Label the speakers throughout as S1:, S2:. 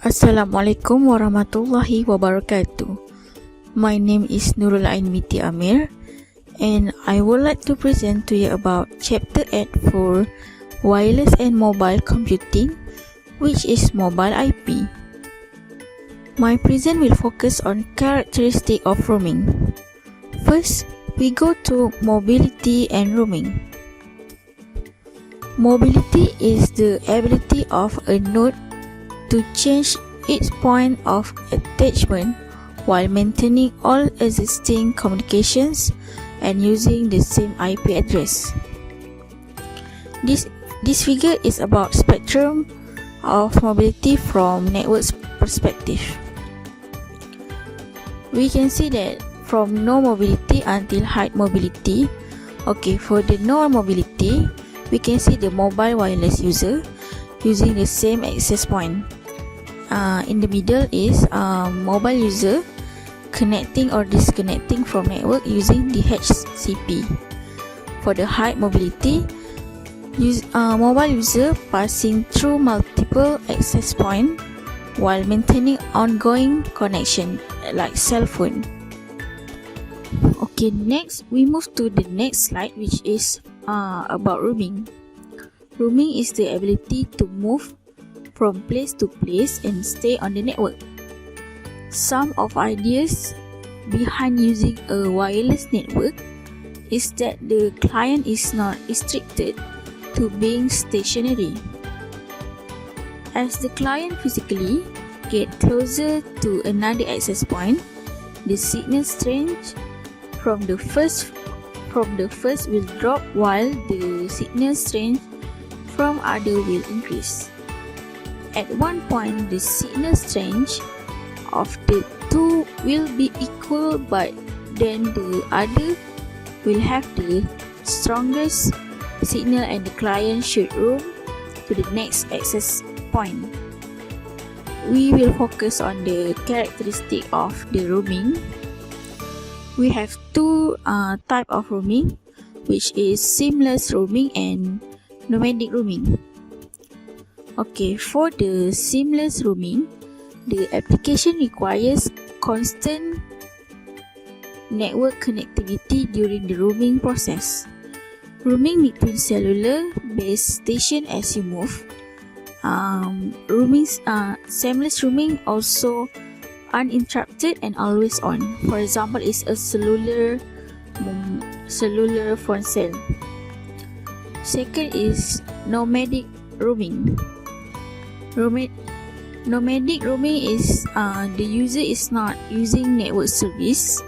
S1: Assalamualaikum warahmatullahi wabarakatuh. My name is Nurul Ain Miti Amir and I would like to present to you about Chapter 8 for Wireless and Mobile Computing, which is Mobile IP. My present will focus on characteristics of roaming. First, we go to mobility and roaming. Mobility is the ability of a node to change its point of attachment while maintaining all existing communications and using the same IP address. This figure is about spectrum of mobility from network's perspective. We can see that from no mobility until high mobility. Okay, for the no mobility, we can see the mobile wireless user using the same access point. In the middle is mobile user connecting or disconnecting from network using DHCP. For the high mobility, mobile user passing through multiple access point while maintaining ongoing connection like cell phone. Okay, next we move to the next slide, which is about roaming. Roaming is the ability to move from place to place and stay on the network. Some of ideas behind using a wireless network is that the client is not restricted to being stationary. As the client physically get closer to another access point, the signal strength from the first will drop while the signal strength from other will increase. At one point, the signal strength of the two will be equal, but then the other will have the strongest signal and the client should roam to the next access point. We will focus on the characteristic of the roaming. We have two types of roaming, which is seamless roaming and nomadic roaming. Okay, for the seamless roaming, the application requires constant network connectivity during the roaming process. Roaming between cellular base station as you move. Seamless roaming also uninterrupted and always on. For example, is a cellular phone cell. Second is nomadic roaming. Nomadic roaming is the user is not using network service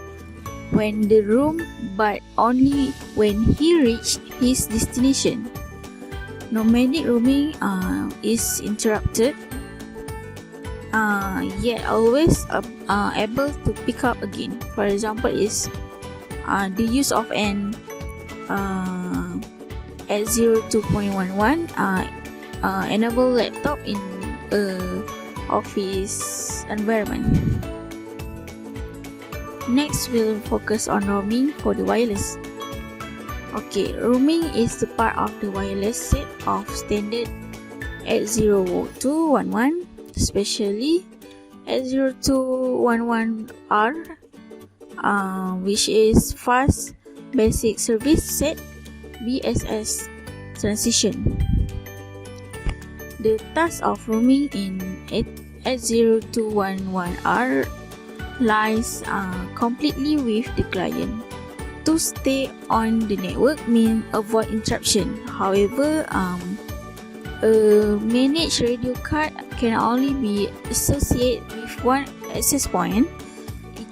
S1: when they roam, but only when he reached his destination. Nomadic roaming is interrupted, yet always able to pick up again. For example, is the use of an S02.11 enable laptop in office environment. Next, we'll focus on roaming for the wireless. Okay, roaming is the part of the wireless set of standard 802.11, especially 802.11r, which is fast basic service set BSS transition. The task of roaming in 802.11r lies completely with the client. To stay on the network means avoid interruption. However, a managed radio card can only be associated with one access point.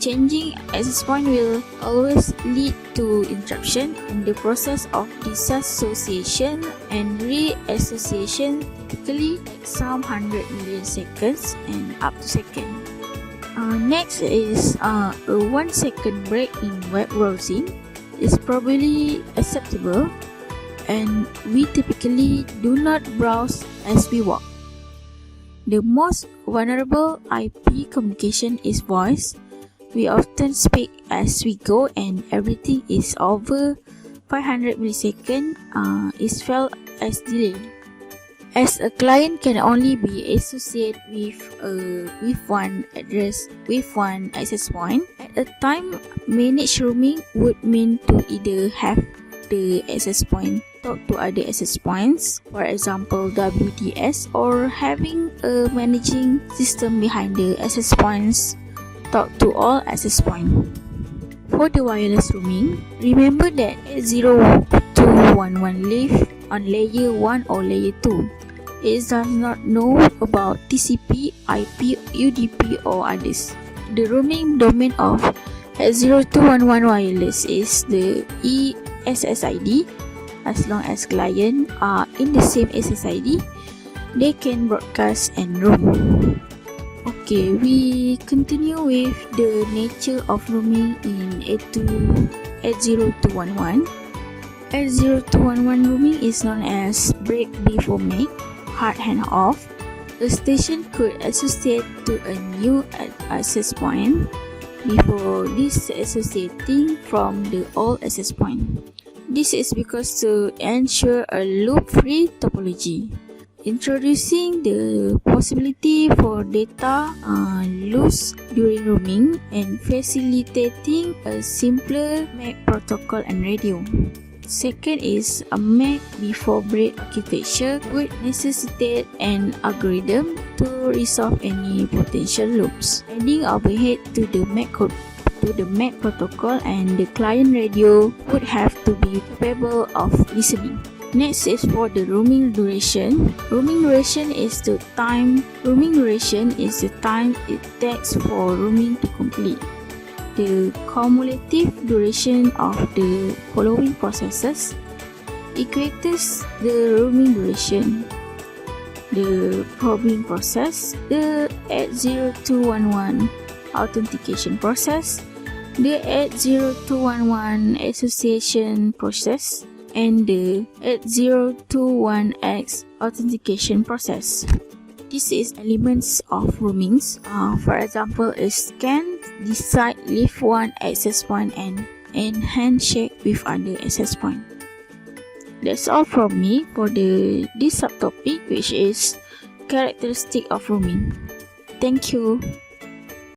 S1: Changing access point will always lead to interruption in the process of disassociation and reassociation, typically some 100 milliseconds and up to second. Next is a 1 second break in web browsing is probably acceptable, and we typically do not browse as we walk. The most vulnerable IP communication is voice. We often speak as we go, and everything is over 500 milliseconds is felt as delay. as a client can only be associated with one address, with one access point. At a time, managed roaming would mean to either have the access point talk to other access points, for example WDS, or having a managing system behind the access points talk to all access points. For the wireless roaming, remember that 802.11 live on layer 1 or layer 2. It does not know about TCP, IP, UDP or others. The roaming domain of 802.11 wireless is the ESSID. As long as clients are in the same SSID, they can broadcast and roam. Okay, we continue with the nature of roaming in 802.11. 802.11 roaming is known as break before make, hard handoff. A station could associate to a new access point before disassociating from the old access point. This is because to ensure a loop-free topology, introducing the possibility for data loss during roaming and facilitating a simpler MAC protocol and radio. Second is a MAC before break architecture would necessitate an algorithm to resolve any potential loops, adding overhead to the MAC code. To the MAC protocol, and the client radio would have to be capable of listening. Next is for the roaming duration. Roaming duration is the time it takes for roaming to complete. The cumulative duration of the following processes equates the roaming duration. The probing process, the 802.11 authentication process, the 802.11 association process, and the 802.11x authentication process. This is elements of roamings. For example, a scan, decide, leave one access point, and handshake with other access point. That's all from me for this subtopic, which is characteristic of roaming. Thank you.